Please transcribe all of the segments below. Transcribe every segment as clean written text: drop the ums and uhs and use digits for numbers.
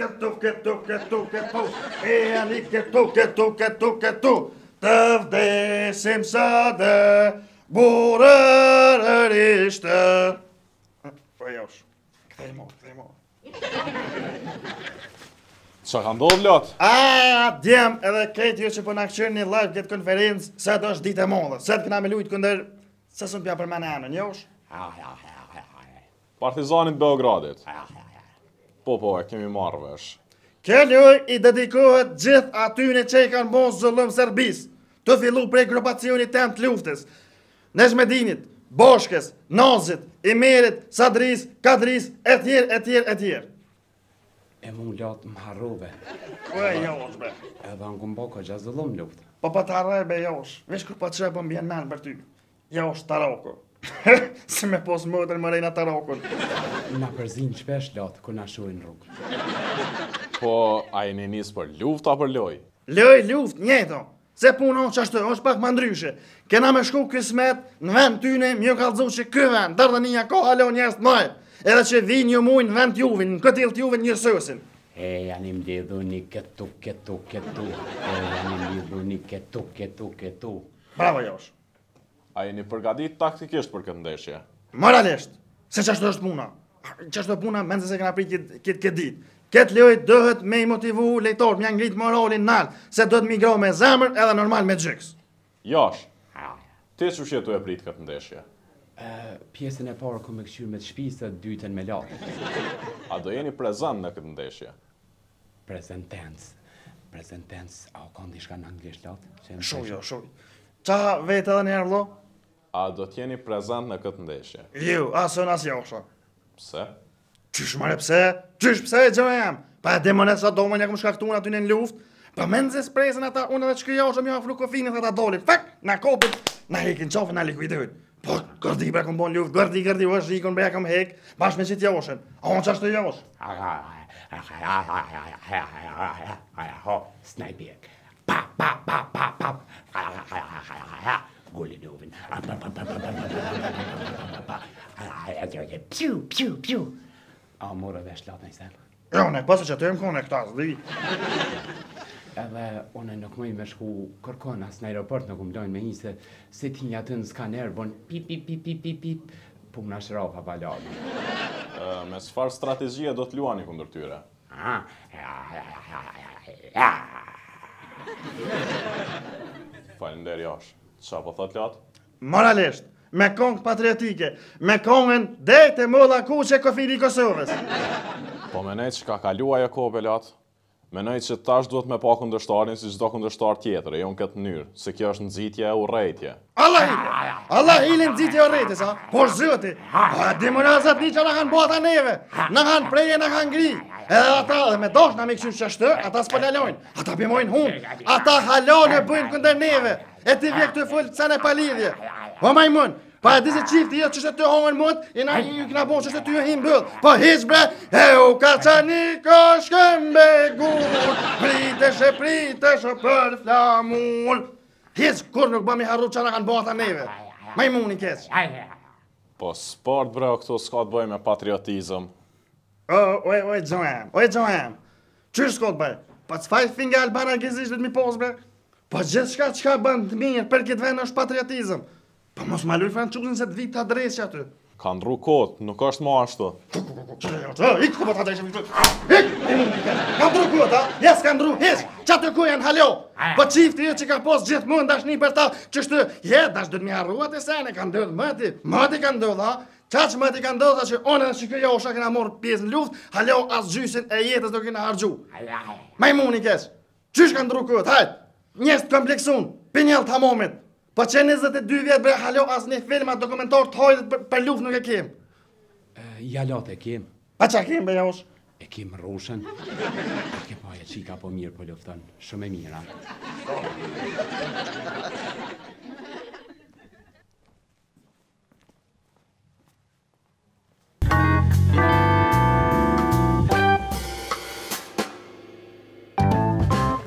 këtu, e janë këtu, të vdesim së dhe burërërisht. Po josh, këthej mo. Qa ka ndodhë, Lot? Djem, edhe krejt ju që po në këqyrë një live këtë konferencë, se të është ditë e modhe, se të këna me lujtë këndër, se së në pja për mene anën, josh? Partizanit Beogradit. Po, e kemi marrë vesh. Kjo luj i dedikohet gjithë atyne që i kanë bon zullum Serbis, të fillu prej grupacionit tem të luftës, Nezmedinit, Boshkës, Nazit, Imerit, Sadris, Kadris, etjer. E mu latë më harrove. Po e josh, be. Edhe në kumbo ka gja zullum luft. Po të arrej, be, josh. Vesh kur po të që po mbjen men për ty. Josh, Taroko. Se me pos mëtër më rejna Tarokun. Na përzin qpesh latë, ku na shuin rrugë. Po, a i një njësë për luft a për loj? Loj, luft, njëto. Se punon që ashtë, është pak më ndryshe. Kena me shku kësmet në vend tyne, mjë kalëzu që kë vend, dërë një ko halo njerës të majtë. Edhe që vinë një mujnë në vend juvin, në këtë ilë t'juvin njërësësin. E, janë im lidhu një këtu. E, janë im lidhu një këtu. Bravo, josh. A i një përgadit taktikisht për këtë ndeshje? Moralisht, se që ashtë është puna. Që ashtë është puna, mense se këna pri këtë ditë. Këtë lojt dëhet me i motivu lejtor, mja ngrit moralin nalë, se dëhet migro me zemër edhe normal me gjyks. Josh, ti që shjetu e prit këtë ndeshje? Pjesën e parë ku me këshyrë me të shpisë, të dytën me latë. A do jeni prezent në këtë ndeshje? Presentens, a o kanë dishka në anglisht latë? Shuj. Qa vetë edhe njerë, lo? A do t'jeni prezent në këtë ndeshje? Ju, asën as josha. Pse? Qysh mare pse? Qysh pse e gjëve jam? Pa e demonet sa do më një këmë shkaktu në aty në luft. Pa menzes presën ata, unë edhe që kjo më afru kofinit ata dolin. Fak, na kopit, na hekin qofën, na likuidojt. Po, gërdi bre kom bon luft, gërdi, është rikon bre kom hek, bashkë me qitë joshën. A unë që ashtë të josh? Snajpjek. Gullinovin. Piu. A mora vesh latë në i selë. Jo, ne, pasë që të jem kone këta, zdi. Edhe une nuk mëj me shku kërkon as në aeroport nuk më dojnë me një se ti një atë në skaner bon pip, po më nashra pa baladë. Me çfarë strategjie do t'luani kundër tyre? Falender Josh, qa po thot Lot? Moralisht, me kongë patriotike, me kongën dejtë e mëlla kuqe kofiri Kosovës. Po menoj që ka kaluaj e kope Lot? Menoj që tash duhet me pa kundërshtarin si çdo kundërshtar tjetër, e jo në këtë mënyrë, se kjo është nxitje e urrejtje. Allah hili nxitje e urrejtjes, ha? Por zëti, demonazat një që na kanë bota neve, na kanë preje, na kanë ngri. Edhe ata dhe me dosh na me këshu qashtë, ata s'po lalojnë, ata pëmojnë hunë, ata halone bëjnë këndër neve, e ti vje këtë full të sene pa lidhje. Po majmun, pa e di se qifti jetë qështë të hongën mot, i na ju këna bon qështë të ju him bëllë. Po hiq bre, e u ka qani koshkëmbe gull, priteshe për flamull. Hiq kur nuk bëmi harru që na kanë bota neve. Majmun i keq. Po sport bre, këto s'ka të bëj me patriotizëm. Oj, gjohem. Qysh s'ka të bëj? Po c'faj finga Albana Gizisht dhe t'mi pos bre? Po gjithë shka që ka bënd të mirë për këtë vend është patriotizëm. Po mos ma luj franquzin se t'vit të adresja aty. Ka ndru kot, nuk është ma ashtu. Ik ku po t'adresja mi qëtë. Ik! Ka ndru kot, ha? Jes ka ndru, jes! Qatë ku janë halo? Po qifti ju që ka pos gjithë mund dashni për ta, qështu, dash dhëtë mi harruat e sene, ka ndodhë mëti. Mëti ka ndodhë, ha? Qaqë mëti ka ndodhë, që onë edhe që kjo osha kena morë pjesë në luft, halo as gjysin e jetës do kena hargju. Majmuni kesh, qysh ka ndru kot, hajt? Njes të kompleksun, pinjell të hamomit. Po që 22 vjetë bre halo as një filmat dokumentar të hojdet për luft nuk e kem. Ja lot e kem. Pa qa kem be josh? E kem rrushën. A ke paje qika po mirë po lufton. Shumë e mira.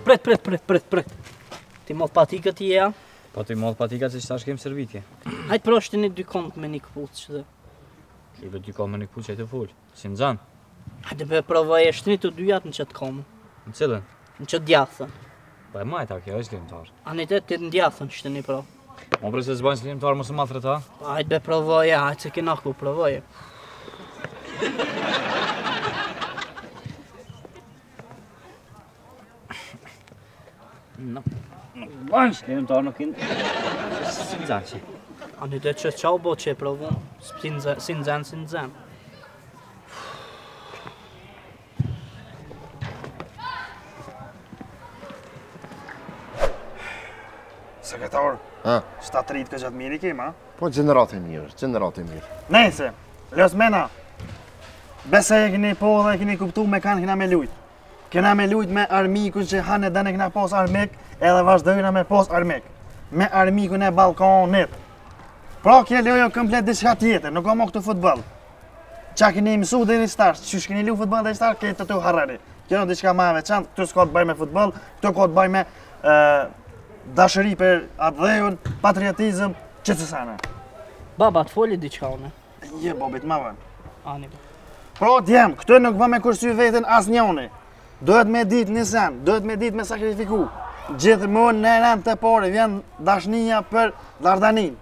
Pret. Ti mollë patika ti ja? Po ti mollë patika që qëta shkem servitje. Hajtë proshti një dy kont me një këpuc që dhe. Shqipe dy kont me një këpuc që e të full, si në zanë. Hajde be provoj e shtri të dyjat në qëtë komë. Në cilën? Në qëtë djathën. Po e majta kjo, është slimtar. Anitet të në djathën shtëni pro. Mo bre se zbajnë slimtar mos e matre ta? Hajde be provoje, hajde se kena ku provoje. No. Bajnë slimtar nuk inë. Si në zanë që? Anitet që qau bo që e provu. Si në zënë. Sekretar, shtatërit këtë gjatë mirë I kema? Po gjenerat e mirë. Nese, lës mena. Bese e keni po dhe e keni kuptu me kanë kena me lujt. Kena me lujt me armikun që hanë dhe ne kena pos armik edhe vazhdojna me pos armik. Me armikun e balkonit. Pra kje lojo komplet diçka tjetër, nuk ka mo këtu futbol. Qa keni mësu dhe një starë, që keni lu futbol dhe një starë, këtë të harreri. Kjo në diçka ma e veçantë, këtu s'ka të bëj me futbol, këtu ka të bëj me dashëri për atë dhejun, patriotizm, qëtësane. Baba të foli diqka une. Je, babit ma vën. Ani ba. Pro t'jem, këtu nuk va me kursy vetën as njoni. Dohet me dit një sen, dohet me dit me sakrifiku. Gjithmonë në rend të pare vjen dashnia për Dardanin.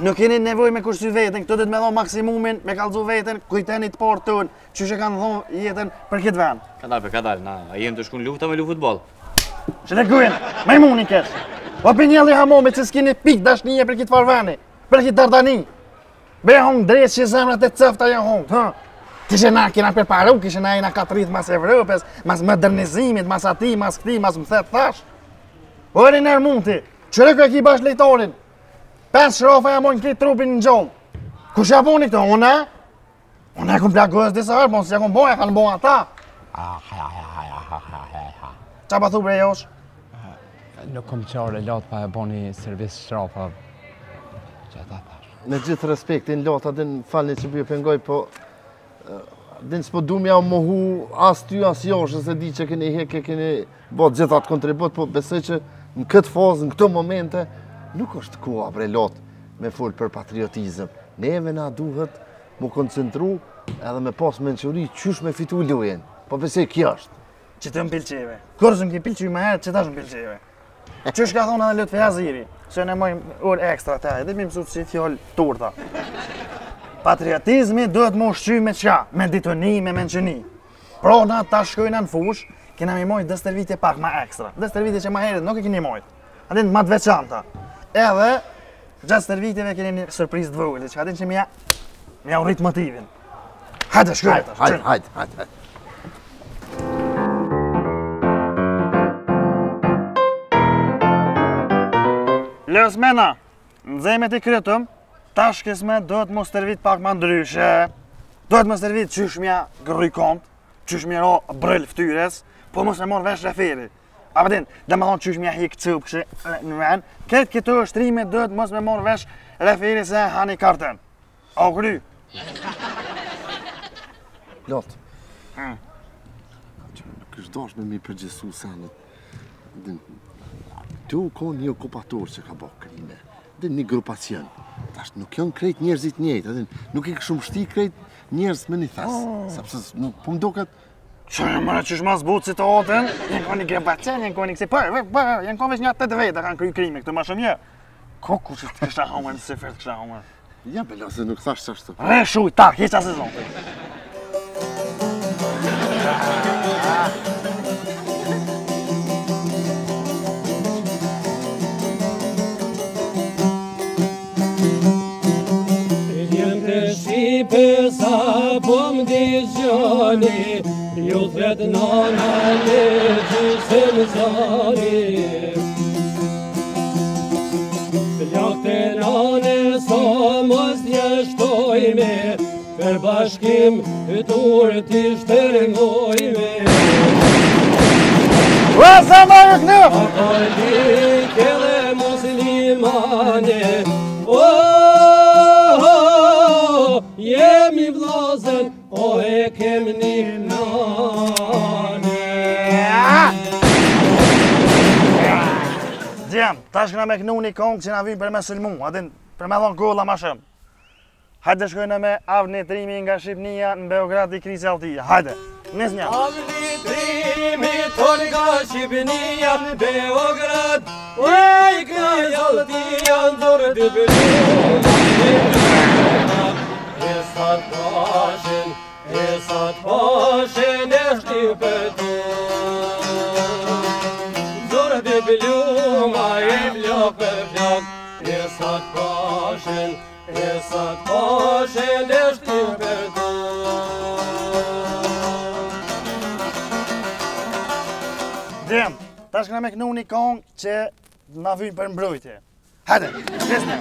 Nuk keni nevoj me kursy vetën, këtu dhëtë me dhonë maksimumin, me kalzu vetën, kujteni të parë tënë, që që kanë dhonë jetën për këtë vend. Ka dalë, a jem të shkun lufta me lu futbol? Që të kujen, majmuni kesh. O për njëlli hamomit që s'kini pik dashnije për këtë farveni, për këtë Dardani. Be hongë drejtë që zemrat e cëfta janë hongë, Kishe na kena përparu, kishe na jena katërit mas Evropës, mas modernizimit, mas ati, mas këti, mas më thetë thash. Ori nërë mundi, qërë kë e ki bash lejtorin, 5 shrofa ja mojnë këtë trupin në gjollë. Kush ja puni këto, une? Une e kum plagës disa herë, mos ja kum boja, kanë boja ta. Qa pa thu bre josh? Nuk kom qarë latë pa e boni servis shrafa. Që ata thash. Me gjithë respektin, lota din falni që bjë pengoj, po din s'po du mja mohu as ty as josh, se di që keni heke, keni bot gjithat kontribut, po besoj që në këtë fazë, në këto momente, nuk është koha bre lot me full për patriotizm. Neve na duhet mu koncentru edhe me pas menquri qysh me fitu lujen. Po besoj kjo është. Që të më pilqeve. Kërës më ki pilqy me herë, që ta më pilqeve. Qysh ka thonë edhe Lutfi Aziri, që ne mojmë orë ekstra të edhe mi mësut që I fjallë turta. Patriotizmi duhet më ushqy me qa? Me ditoni, me menqëni. Pro na ta shkojna në fush, kena mi mojt dhe stërvitje pak ma ekstra. Dhe stërvitje që ma herët nuk e keni mojt. Adin ma të veçanta. Edhe, gjatë stërvitjeve keni një surpriz të vogël, që adin që mja urrit motivin. Hajde, shkojta. Hajde. Lës mena, në zemet I krytëm, tash kësme dohet më stërvit pak ma ndryshe, dohet më stërvit qysh mja gërry kont, qysh mja ro brëll ftyres, po mos e mor vesh referi. A pëtin, dhe më thonë qysh mja hik cëp kështë në ven, këtë këto shtrime dohet mos me mor vesh referi se hani karten. A u kry? Lot. Kështë dash me mi përgjësu senet. Tu ka një okupator që ka bërë krime. Dhe një grupacion. Tash nuk janë krejt njerëzit njëjtë, nuk I këshu mështi krejt njerëz me një thes. Sepse nuk po mdoket. Që mëra qysh ma zbutë si të otën, jenë ka një grupacion, jenë ka një kësi jenë ka veç një 8 vete kanë kry krime këtë ma shumë një. Koku që të kështa homër, në sifër të kështa homër. Ja bela se nuk thash që ashtu. Re shuj, tak, heqa sezon. Shqipe sa po m'dizjoni, ju thret nana le gjysë më zari. Plakte nane sa mos jeshtojme, për bashkim tur t'i shtërngojme. Sa ma e kënë! Akalik edhe muslimane, jemi vlazen, o e kem një nane. Djem, tash këna me kënu një kongë që na vynë për me sëlmu, adin për me dhonë golla ma shumë. Hajde shkojnë me avnitrimi nga Shqipnia në Beograd i Krisi Altia. Hajde, nis një. Avnitrimi ton nga Shqipnia në Beograd i Krisi Altia në dorë të bëlluma. E sa t'pashin e shtypëtu dorë të bëlluma e flok për flok. E sa t'pashin e shtypëtu. Djem, tash këna me kënu një kong që na vyjnë për mbrojtje. Hajde, nis një.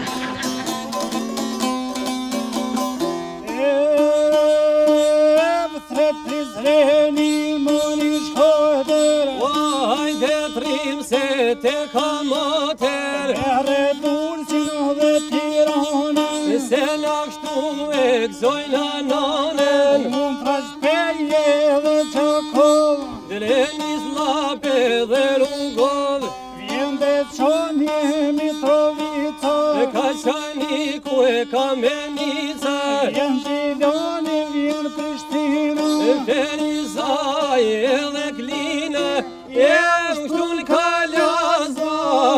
Prizreni moni shkoder hajde trim se te kam ater Erre Durqin dhe Tiranen Se lakshtu e gzojna nanen Unë trashpeje dhe Qakov Drenis lape dhe Rugov Vjen dhe qonje Mitrovica Ka qani ku e Kamenica Vjen Gjilani, vjen Prishtina Ferizaj edhe Klina Jeshtu në Kalazva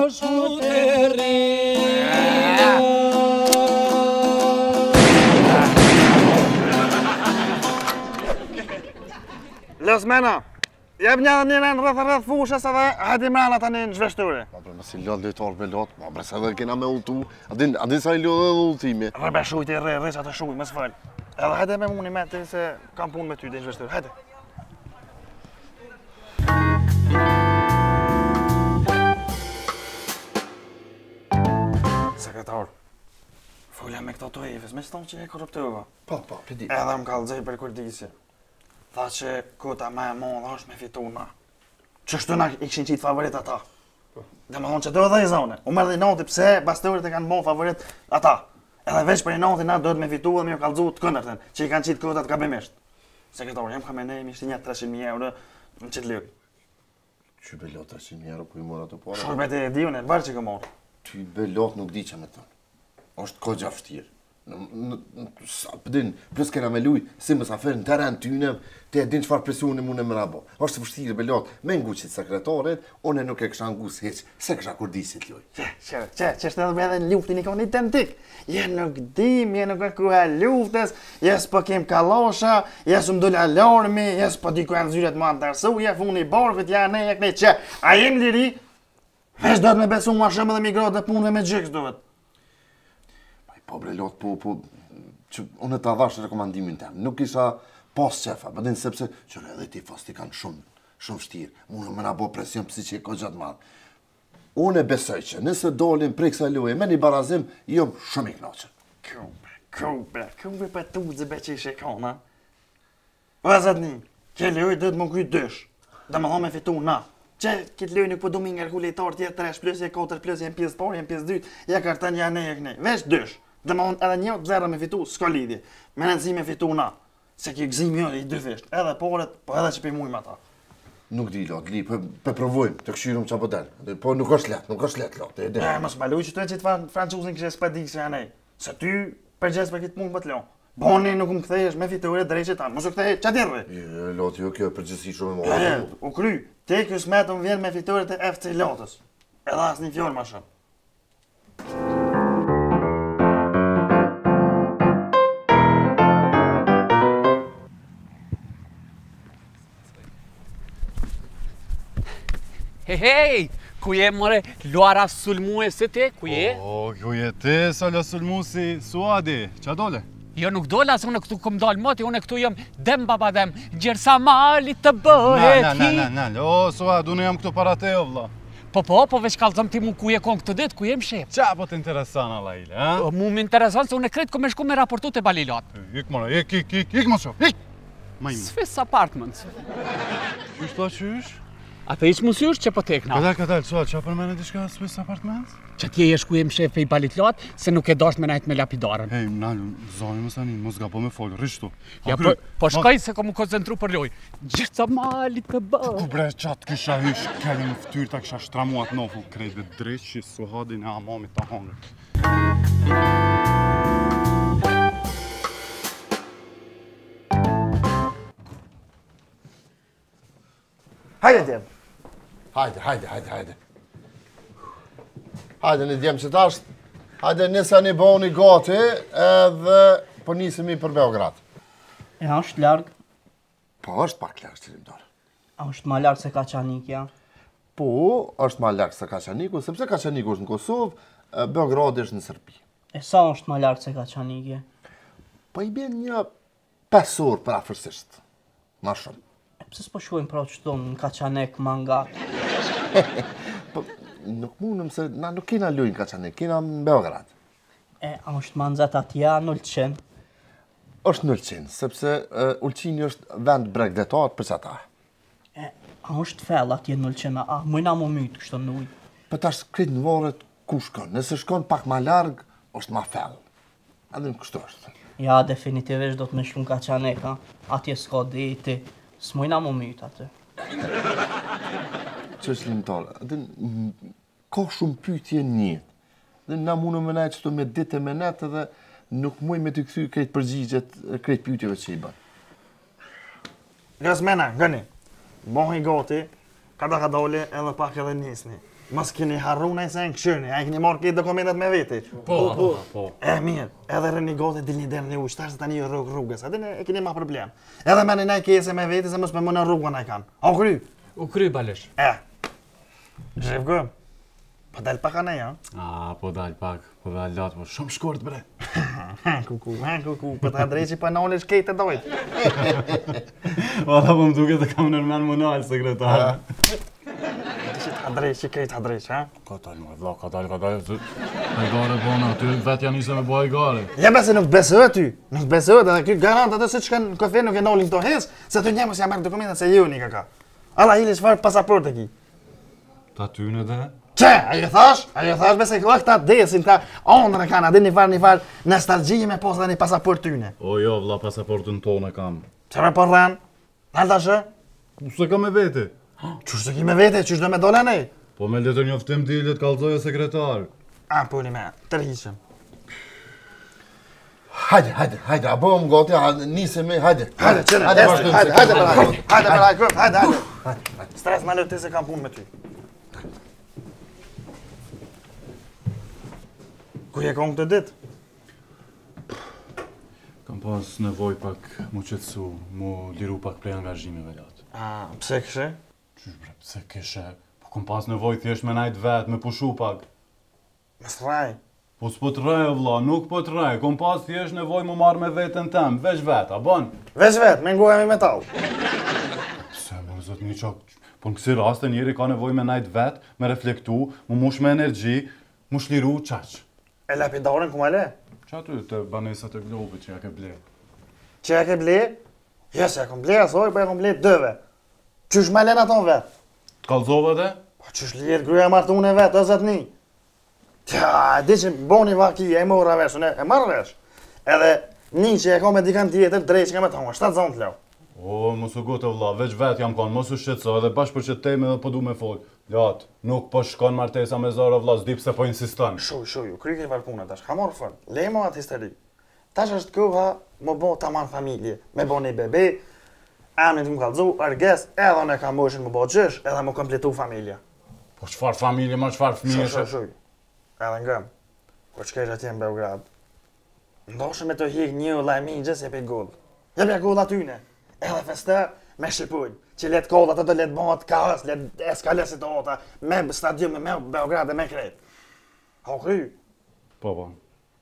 Shuterina Lësmena, jep një dhe njëren rrëth fushës edhe hajdi mrena tani në zhveshture. Po bre, si lot lojtar me lot, po bre, se dhe kena me ultu, adin sa i lot edhe ultimi. Rrebe shujti, rre që atë shuj, më s'fal. Edhe hajde me muni me ti se kam punë me ty dhe në zhveshture, hajde. Sekretar, folja me këto të efes, me s'tonë që e korruptova. Po, pidi. Edhe më kallëzoj për kurdisi. Tha që kota me e modha është me fitu na. Qështu na i këshin qitë favorit ata. Dhe më thonë që do dhe i zone. U mërë dhe i noti pse bastorit e kanë bon favorit ata. Edhe veç për i noti na do të me fitu dhe me jo kallëzu të këndërten, që i kanë qitë kotat kabimisht. Sekretar, jam ka me nej, mishti një 300.000 euro në qitë lirë. Që belot 300.000 euro ku i mora të para? Shorbet e diune, të barë që ka morë. Ty belot nuk di që me tënë. Është ko gjafështirë. Pëdin, plus kena me luj, si më safer në teren tyne, te e din qëfar presuni mu në më rabo. Është vështirë belot, me nguqit sekretarit, une nuk e kësha ngus heq, se kësha kurdisit luj. Që është edhe me dhe luftin i ka një tentik. Je nuk dim, je nuk e kuha luftës, jes po kem kalosha, jes më dole alarmi, jes po di ku janë zyret ma ndërsu, je funi i barkët, ja ne, jek ne, që a jem liri, veç do të me besu ma shumë dhe migrat dhe punve me gjyks duhet. Po bre lot, po, që unë të adhash rekomandimin tem, nuk isha pas qefa, përdin sepse që edhe ti fasti kanë shumë shtirë, unë më nga bo presion pësi që e ko gjatë madhë. Unë e besoj që nëse dolim prej kësa loje me një barazim, jom shumë i knaqën. Kubre për tu zëbe që ishe kona. Vazat një, që lojë dhe të më kujtë dësh, dhe më thonë me fitu na. Që këtë lojë nuk po du mi nga rkullitar tjetë 3 plus, 4 plus, jem pjesë parë, jem pjesë dytë, ja kartan ja ne, veç dësh. Dhe më thonë edhe një të zera me fitu, s'ka lidhje. Me nënësi me fitu na. Se kjo gëzimi jo i dy fisht, edhe poret, po edhe që pëjmujmë ata. Nuk di lot, li, për provojmë, të këshyrum qa po delë. Po nuk është let lot, e dhe. Mos ma luj që të e qitë francuzin kështë s'padik që janë e. Se ty përgjes për këtë punë për të lo. Boni nuk më kthejesh me fitore drejqe tanë, mos u kthejë, qa tjerëve? Lot, jo kjo përgjësi shumë e më. U kry, te kjo smetëm vjen me fitore të FC Lotës. Edhe as një fjallë ma shumë. Hej, ku je more luara sulmuese te, ku je? Ku je te, sala sulmuesi Suadi, qa dole? Jo nuk dole, asë unë këtu këm dalë moti, unë këtu jam dem babadem, gjersa malit të bëhet hi. Nal, o Suad, unë jam këtu para te, o vla. Po, veç kalëzëm ti mu ku je kon këtë dit, ku jem shep? Qa po të interesan, ala ile, ha? Mu më interesan se unë e kretë ku me shku me raportu të balilat. Ik, mora, ik, mos shof, ik! Swiss Apartments. Qysh ta qysh? A të ishë mësysh që po tekna? Këdel, Suad, qa për mene diçka Swiss Apartments? Që tje jesh ku jem shef e i balitlat, se nuk e dash me najt me lapidarën. Hej, nalu, zoni më sanin, mos ga po me folë, rishtu. Ja, po shkaj se kom u koncentru për loj. Gjitha malit të bëhet. Ku bre, qatë kisha hysh, kelli më ftyrë ta kisha shtramuat nofu, krejtë dhe drejtë që Suhadin e amamit ta hangër. Hajde Djem. Hajde. Hajde një Djem që tash. Hajde nisa një boni gati edhe po nisemi për Beograd. E është largë? Po, është pak largë, qëllimtar. A është ma largë se Kaçanikja? Po, është ma largë se Kaçaniku, sepse Kaçaniku është në Kosovë, Beograd është në Serbi. E sa është ma largë se Kaçanikja? Po i bjen një 5 orë për afërsisht. Ma shumë. E pse s'po shuajmë pra që tonë në Kaçanek mangat? Po, nuk mundëm se na nuk kena lujnë në Kaçanek, kena në Beograd. E, a është manzat atja në Ulqin? Është në Ulqin, sepse Ulqini është vend bregdetar për që ta. E, a është fell atje në Ulqin, a mëjna më mytë kështë në ujë? Për tash këtë në varet ku shkon, nëse shkon pak ma largë, është ma fell. Edhe në kështu është. Ja, definitivisht do të me shku në Kaçanek, ha? Atje s'ka deti, s'mojna më mytë atë. Që është limtarë, edhe ka shumë pyetje në jetë. Dhe na mundu me najtë qëto me ditë e me netë edhe nuk muj me të këthy krejt përgjigjet, krejt pyetjeve që i bën. Gëzmena, gëni. Bohi gati, ka dole edhe pak edhe nisni. Mas keni harru nëjë se në këshirni, a i keni marrë këtë dokumentet me veti. Po. E mirë, edhe rëni gati dilni dhe në ushtar se tani rrugës, edhe e keni ma problem. Edhe me në nëjë kese me veti se mos me më në rrugën a i kanë. A u kry? U kry balesh. Zhevgë, po dal pak anej, ha? Po dal pak, po dal latë, po shumë shkort, bre. Kuku, po të hadreqi pa nolë shkejt e dojtë. Valla po më duke të kam nërmen më nalë, sekretar. Hadreqi, krejt hadreqi, ha? Ka dal, më vla, ka dal. E gare bona, ty vetë janë njëse me bëha i gare. Ja bese nuk besëve ty, nuk besëve, edhe kjo garant atë se që shkën në kafe nuk e nolin këto hes, se të njëmës ja mërë dokumentet se ju një kaka. Alla hili çfarë pasaport e ki? Ta ty në dhe? Që, ajo thash bese këta desin, ta ondër e kanë, adin një farë nostalgji me posë dhe një pasaport tyne. O jo, vla, pasaportën tonë e kam. Që me përren? Nalë ta shë? Se ka me vete. Qështë të ki me vete, qështë do me dole nej? Po me letër njoftim dilet kalzoja sekretar. Puli me, tërhiqëm. Hajde, a bëhem gati, nisemi, hajde. Hajde. Stres ma lëtë se kam punë me ty. Ku je kom këtë ditë? Kam pas nevoj pak mu qetësu, mu liru pak prej angazhimeve latë. Pse këshe? Qysh bre, pse këshe? Po kom pas nevoj thjesht me najt vetë, me pushu pak. Me sraj? Po s'po të rej, vla, nuk po të rej. Kom pas thjesht nevoj mu marrë me vetën tem, veç vetë, a bon? Veç vetë, me ngoja me metal. Pse, më zot një qak, po në kësi raste njeri ka nevoj me najt vetë, me reflektu, mu mush me energji, mu shliru qaq. E lapidarin ku ma le? Qa ty të banesat e globit që ja ke ble? Që ja ke ble? Jo, se ja kom ble asoj, po ja kom ble dëve. Qysh ma len aton vetë? Të kalzove dhe? Po qysh lirë gruja martune vetë, o zëtni? Tja, di që boni vaki, e mora vesh, e marrë vesh. Edhe një që e ka me dikant tjetër, drejt që ka me tonë, 7 zonë të leo. O, mos u gote vlla, veç vetë jam konë, mos u shqetëso, edhe bashkë për që teme dhe po du me folë. Latë, nuk po shkon martesa me zara vlla, s'di pse po insiston. Shuj, u kry ke varpuna tash, ka morë fërë, lejmo atë histeri. Tash është koha, më bo ta marrë familje, me bo një bebe, amin të më kalzu, arges, edhe në kam moshin më bo gjësh, edhe më kompletu familja. Po qfar familje, ma qfar fëmijëshe? Shuj, edhe ngëm, ko qkesh atje në Beograd. Ndoshë me të hik një lajmi gjës jepi gull. Jepja gull atyne, edhe feste me Shqipujnë, që letë kodë atë të letë bëhat kaos, letë eskalesit të ota, me stadium, me Beograd e me krejt. Ha kry? Po.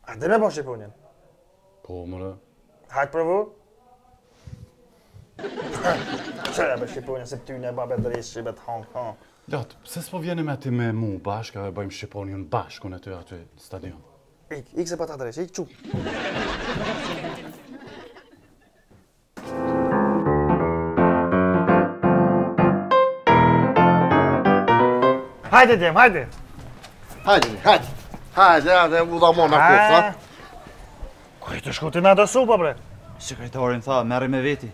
A dhe me bo Shqipujnjen? Po, mëre. Hajtë provu? Qëra be Shqipujnjen, se pëtyne e babet drisë, shqibet hong. Latë, pse s'po vjeni me ti me mu bashkë, edhe bëjmë Shqiponjën bashkë unë aty stadion? Ik se pa ta drejsh, ik qu. Hajde Djem, hajde! Hajde, u dha mona kosa. Kuj të shku ti me ato supa, bre? Sekretarin tha, merri me veti.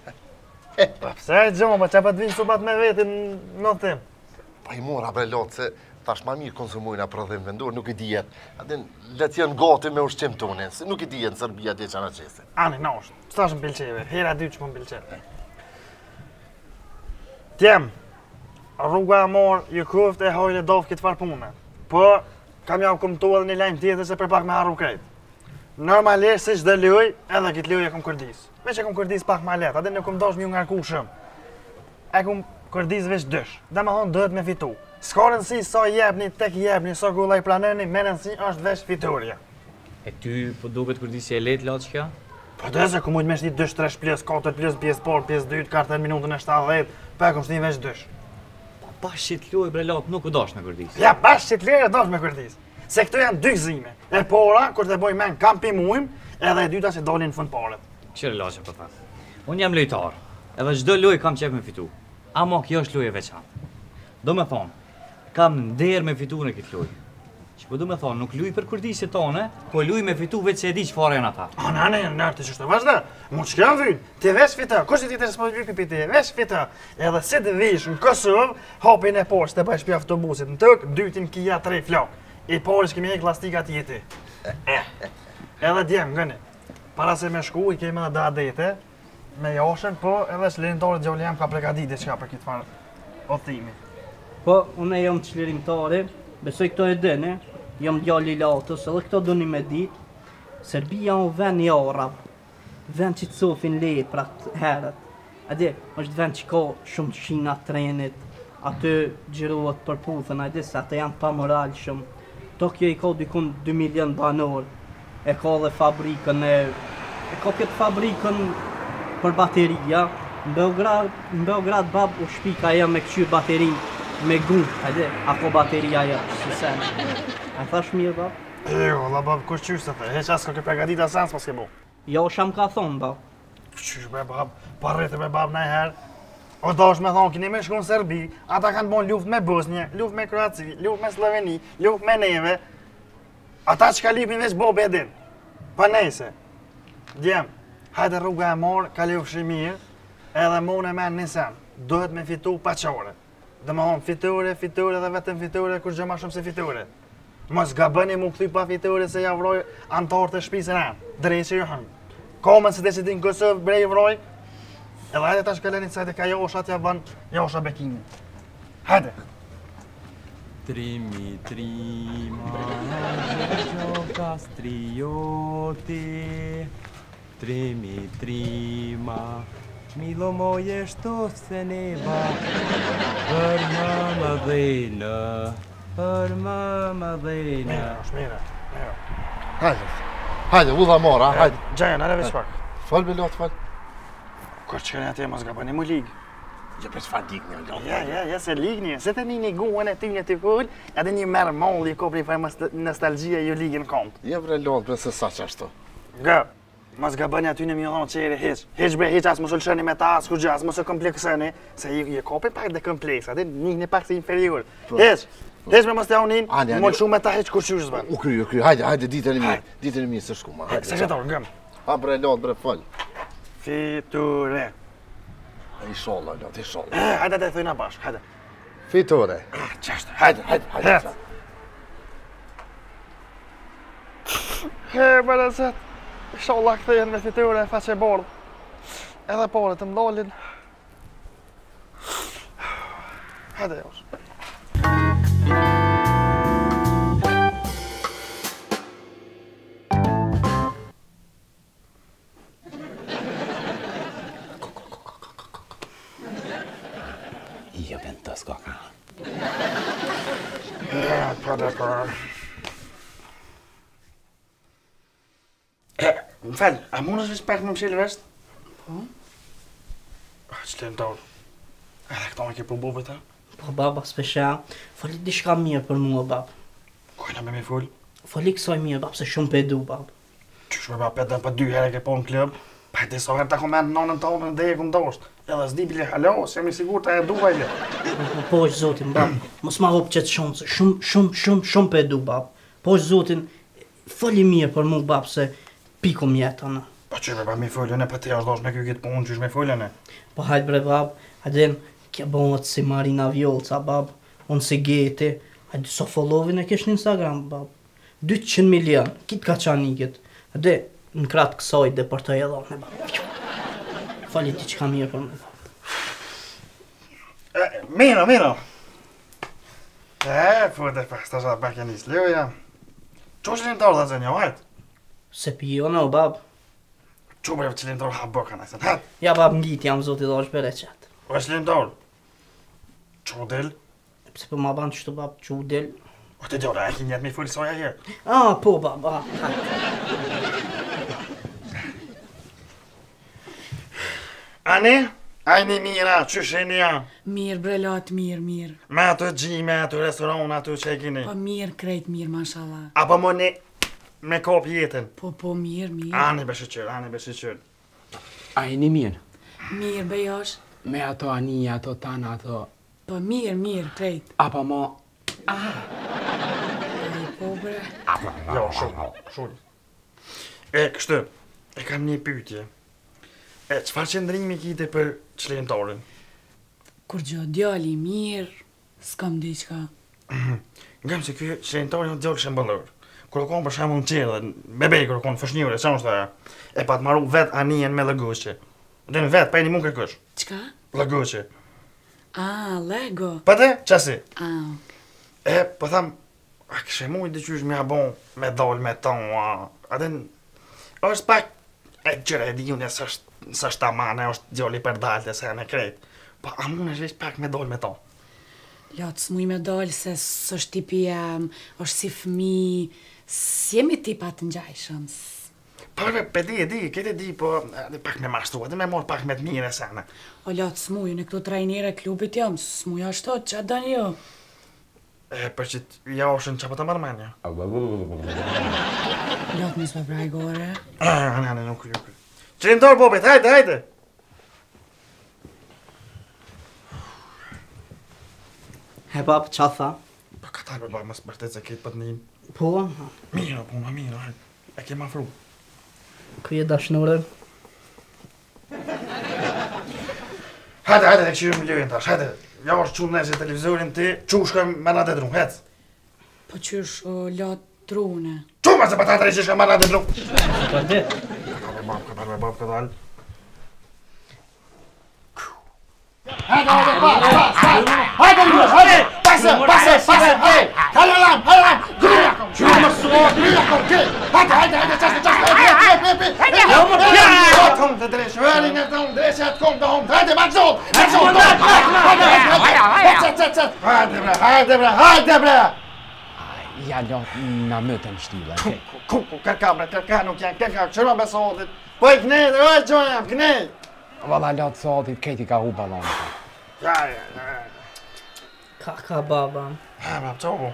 Pa pse e gjomë, që pa të vinë supat me veti në tim? Pa i mora bre lotë se tash ma mirë konsumojnë a prodhim vendor, nuk i dijet. Adin, letë jenë gati me ushqim tonin, se nuk i dijet në Serbia dhe qana qese. Ani, na është, s'tash më pilqeve, hera dy që më pilqeve. Tjem, rruga e marë, ju kuft e hojle dovë këtë farë pune. Po, kam jam këmtu edhe një lajmë tjetër se për pak me harru krejt. Normalisht, si çdo loj, edhe këtë loj e kom kërdis. Veç e kom kërdis pak ma let, adhe nuk kom dosh mju ngarku shumë. E kom kërdis veç dësh, dhe me thonë dëhet me fitu. S'ka rëndësi sa jebni, tek jebni, sa gullaj planeni, me rëndësi është veç fiturja. E ty po duket kërdisja e letë latë që kja? Po dhe se ku mujtë me shti 2, 3 pjesë, 4 pjesë, pjesë parë, pjesë dytë, 40 minutën e 70, pa e kom shti veç dësh. Po bashkë që t'luaj bre latë nuk u dash me kërdis. Ja, bashkë që t'lere dash me kërdis. Se këto janë dy gëzime. E pora, kur të boj men kam pi mujmë, edhe e dyta që dolin në fund paret. Qire laçe po thas. Unë jam lojtar, edhe çdo lojë kam qef me fitu. Ama kjo është lojë e veçantë. Do me thonë, kam nder me fitu në këtë lojë. Që po do me thonë, nuk luj për kërdisje tone, po luj me fitu veç se e di çfarë janë ata. A nane, nërë të qështë të vazhda, mu që kam vynë, ti veç fita, kush ti të s'po vynë pipi ti, veç fita. Edhe si të vish në Kosovë, hapin e poshtë të bëjsh pi autobusit në tëk, dytin kia 3 flak. I porish kemi e klastikat jeti. Edhe djem, gëni. Para se me shku, i kemi edhe adete, me jashen, po edhe çlirimtari Gjoli jam ka pregadit diçka për këtë farë othimi. Po, unë jam çlirimtari, besoj këto e dëni, jam djali i Latës, edhe këto doni me ditë, Serbia o vend i arab, vend që të sofin leprat herët. Adi, është vend që ka shumë qina trenit, aty gjirohet për puthën, adi se ata janë pa moral shumë. Tokyo i ka dikun 2 milion banor, e ka dhe fabrikën e ka këtë fabrikën për bateria. Në Beograd bab u shpika e me këqyr bateri me gu, hajde, ako bateria e si sen. A thash mirë bab? Jo, la bab, kush qysh se the, heq as ka ke pregadit asans pas ke bo. Jo, sham ka thonë bab. Qysh be bab, parrete me bab najher. O dash me thonë, kini me shku në Serbi, ata kanë bon luft me Bosnje, luft me Kroaci, luft me Sloveni, luft me neve. Ata që ka lipin veç bobe edin. Pa nejse. Djem, hajde rruga e marë, ka lufë shimirë, edhe mune me në sen. Dohet me fitu pa qore. Dhe me thonë, fiture dhe vetëm fiture, kur gjë ma shumë se fiture. Mos gabëni mu këthy pa fiture se ja vroj antarë të shpisën anë. Dreqë ju hënë. Komen se te që ti në Kosovë brej vroj, edhe hajde ta shkellenit se hajde ka josha t'ja bën josha bekimin. Hajde! Trimi, trima, gjoka strioti. Trimi, trima, milo moje što se neba. Për më dhejnë, për më dhejnë. Mire. Hajde, u dha mora, hajde. Gjajan, are veç pak. Fal me lot, fal. Kërë që kënë atje mos ga bëni mu ligë. Ja, për çfarë dik një lot. Ja, se ligni. Se të një guën e tyne të kull, edhe një merë molli ko për i fajë nostalgjia ju ligin kont. Ja, bre lot, bre se sa që ashtu. Gë, mos ga bëni aty në mjë dhonë qëri heq. Heq bre heq, as mos u lëshëni me ta, as ku gjë, as mos u kompleksëni. Se ju kopi pak dhe kompleks, aty një pak se inferior. Heq, heq me mos të jaunin, më lëshu me ta heq kur qysh zbën. U kry, hajde, ditën e mirë, se shku ma. Sekretar, gëm. Ha, bre lot, bre, fal. Fiture. Inshallah, lot, inshallah. Hajde të thujna bashkë, hajde. Fiture. Qashtë, Hajde. Bërëzet, inshallah këthejen me fiture e faqe bordë. Edhe pare të mdolin. Hajde, josh. Jo ben të s'ka. Ja, për. Më falë, a mund është pak më mshilë vështë? Po? Që të në tërë? Edhe këta me ke përbu për ta? Po baba, spesha, fali diçka mirë për mua bab. Kojna me full? Fali kësaj mirë bab, se shumë pe du bab. Qysh me bab, petën për 2 herë ke po në klub? Pa e disa herë ta kom e në nënën tonë në dhe e këmë doshtë. Edhe s'di bile halo, se jam i sigur ta e duha ile. Po është zotin bab, mos ma hop qëtë shumë, se shumë pe du bab. Po është zotin, fali mirë për mu bab, se pikom jetën. Po që me bab mi fullën e për te është dosh me kjo këtë punë, qysh me fullën e? Po hajt bre bab, hajden, kja bëhet si Marina Vjolca bab, unë si Geti, hajde so followin e kesh në Instagram bab. 200 milion, kitë ka qanikit. Hajde, në kratë kësaj dhe për të jelone bab. Fali ti që ka mirë për me bab. Mira. Fote pas, tash atë bakja nis. Leoja. Ço çelimtar dha zënja, hajt. Se pijo no, bab. Ço bre çelimtar ha bokan asën. Hajt. Ja, bab, ngit jam zoti dash për reçet. O çelimtar. Ço del? Pse po ma ban çto bab, çu del? O të gjora, e kinjet me full soja her. Ah, po, bab, Ani? Ajni mira, qysheni ja? Mirë, bre, lot, mirë. Me ato gjime, ato restoran, ato që e kini. Po mirë, krejt mirë, mashallah. Apo mo ne me kop jetën. Po, mirë. Ani beshiqyr. Ajni mirë. Mirë, bejosh. Me ato anija, ato tana, ato... Po mirë, krejt. Apo mo... Po, bre. Jo, shumë. E, kështu, e kam një pyetje. E, qëfar qëndrimi kite për çlimtarin? Kur gjo djali mirë, s'kam diqka. Ngam se kjo çlimtari janë djallë shembëllor. Kur kon për shembull në qelë, bebej kur kon fëshnjure, qa është aja? E pa të maru vet anijen me lëgoqe. Dhe në vet, pa e një mund kërkush. Qka? Lëgoqe. Lego. Pa te, qasi? Ok. E, po tham, a kështë e mujt dhe qysh me abon, me dal, me ton, a den, është pak, e gjëre e di unë, s'është ta mane, është djali për dalte, se në krejt. Po, a mund është pak me dal, me ton. Lot, s'muj me dal, se s'është tipi jem, është si fmi, s'jemi tipat në gjajshëm. Po, pe di, këtë di, po, pak me mashtru, edhe me mor pak me të mire e sene. O, lot, s'muj, në këtu trajnire klubit jam, s'muj ashtot, që atë dani jo. E, për që ja është në që po të mërmenja. Lot, nisë me braj gore. Ane, nuk. Qërimtar, Bobet, hajde. He, bab, qa tha? Po, katar, bab, më s'bërtet se këtë për të njim. Po? Mira, hajde. E ke ma fru. Kuj e dashnore? Hajde, e këshirë më lëjën tash, hajde. Ja është qunë nëse televizorin ti, që shkëm me nga të dru, hec. Po qysh o lot trune. Quma se patata i që shkëm me nga të dru. Po dhe? Katar me bab, këtal. Hajde, pase, hej! Hajde lam! Qyre më sot, hajde, kom të dreshë, vëllin e të unë, dreshë atë kom të unë, hajde, ma qot! Hajde, bre! Ja, lot, na mëtën shtile. Kuku, kërka, nuk janë kërka, qërë me sotit. Po i knejt, oj, gjoj jam, knejt! Valla, lot, sotit, kejti ka hu balonë. Ja. Ka baba. Bab, qa bu?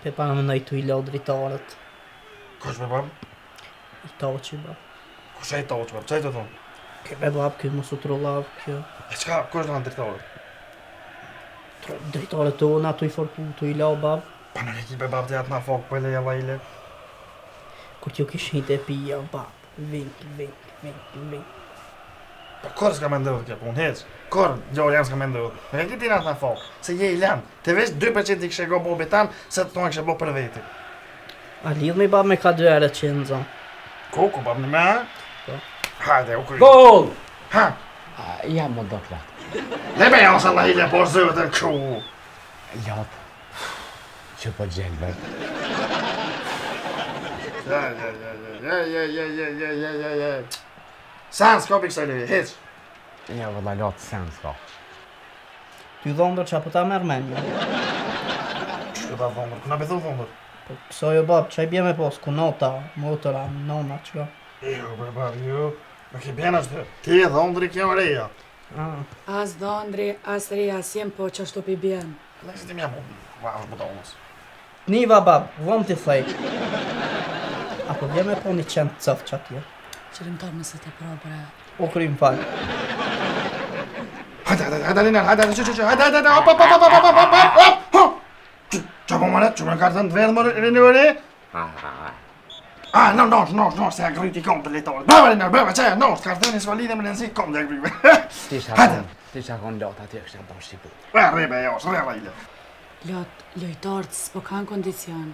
Pe pa në nëjtu i lau dritarët. Kush me bab? I toqi, bab. Kush e i toqi, bab, qa i të thonë? Ke be bab, kjo mos u trollav, kjo. E qka, kush në dritarët? Dritarët tonë, ato i forku, tu i lau, bab. Pa nuk e ki be bab të jatë na fok, për leja lajle. Kur t'ju kishin të pija, bab. Vink. Po kur s'ka me ndodhë kjo punë, heq? Kur, gjallë janë s'ka me ndodhë? Nuk e ki ti natë na fok, se je i lem. Te veç 2% i kështë e go bobi tanë, se të tonë kështë e bo për veti. A lidh me bab me ka 2 ere që në zonë. Kuku, bab në me? Po. Hajde, u kry. Gol! Ha? Ja, më do klat. Lebe jasë Allah ile, po zëvët e këshu. Lot, që po gjelve. Ja. Sen s'ka për kësa levi, heq. Ja, valla, lot, sen s'ka. Ty dhondër që apo ta merë menja. Që ta dhondër, këna bethu dhondër? Po këso jo bab, që i bje me pos, ku nota, motora, nona, që ka. Jo, bab, jo. Nuk i bjena që ti e dhondëri kjo reja. As dhondri, as reja, as jem po që ashtu pi bjen. Në që ti mja është buta unës. Niva bab, vom t'i thej. Apo bje me po një qenë cëf që atje. Qërimtar mëse të pro, bre. O krim falj. Hajde, Linar, hajde, hop! Qa po mëret, që më në kartën të vedë më rinëvëri? No, se e gryti kom të letorit. Bëve, Linar, që e, kartën i s'valide më nënsi kom të e grive. Tisha kon lot atje kështë e bon shqipu. Rebe, jo, s'reba ile. Lot, lojtarët s'po kanë kondicion.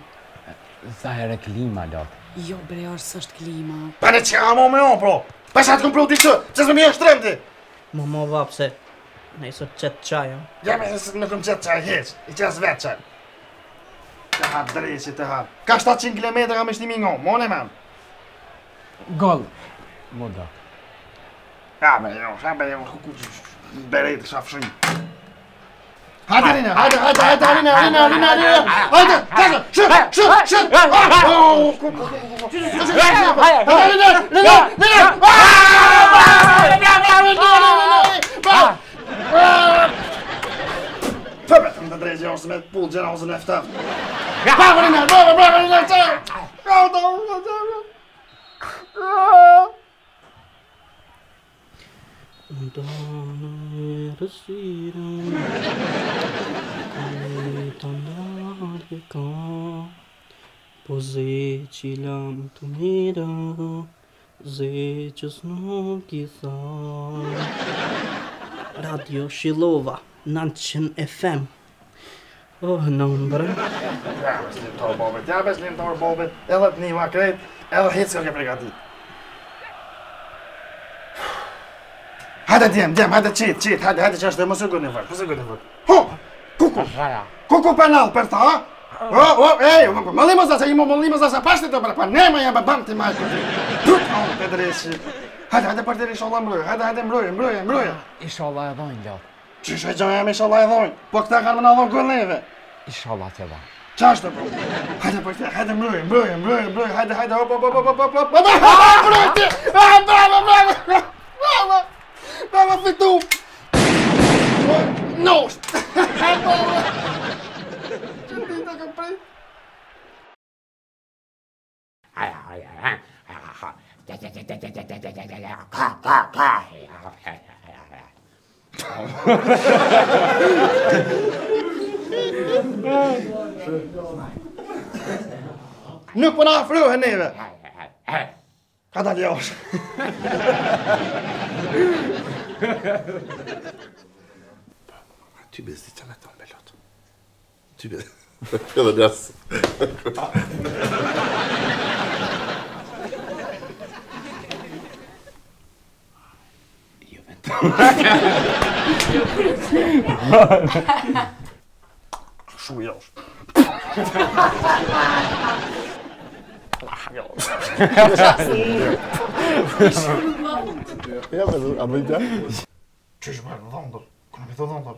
Sa ere klima, lot. Jo, bre, s'është klima. Pane që ka mo me on, pro? Pa sa të këmë pru t'i që, që s'me mi e shtrem ti? Mo bab, se ne i sot qëtë qaja. Ja, me se nuk këmë qëtë qaj heq, i qas vetë qaj. Të ha dresi të ha. Ka 700 km me shtimi ngo, mone man. Gol. Moda. Ja, be jo, beret të shafshin. Hajde Rina, hajde Rina. Hajde, shut. Förbättring den drejs jag som ett poolgärna hos en efter. Bravo Rina. Po 10 lam të mira, 10 nuk I tha. Radio Shilova, 900 FM. Oh, non bre. Ja, beslim tar bobet. Edhe të një krejt, edhe hitë s'ka ke pregatit. Hajde djem, hajde qit, hajde që është dhe mos e gënë vërë, Kuku penal për ta, ha? Ej, mëllimos dasa, pashti të bërë, pa nema jam bëbam të majtë këtë. Të dreshi. Hajde për të inshallah mbrojë, hajde mbrojë. Inshallah e dhojnë, lot. Qysh e gjoja me inshallah e dhojnë, po këta kanë më në dhojnë gëllë neve. Inshallah të dhojnë. Qashtë të bro? Hajde për të, hajde mbrojë, hajde, Bravo, fitu! Nosht! Qëndita kam prej? Nuk po na afrohen neve! Ka dalë josh! Ty bezdi që në tonë belot. Ty bezdi. Edhe nësë. Shu josh. Ja, a bëjta? Qysh bërë, dhondër. Kuna me thë dhondër.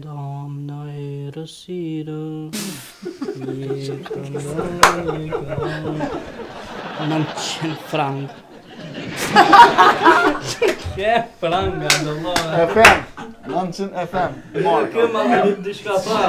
Damna e rësira, jetën dhe 900 frangë. Që franga, do lojë. FM, 900 FM. Këmë alë të shka pra.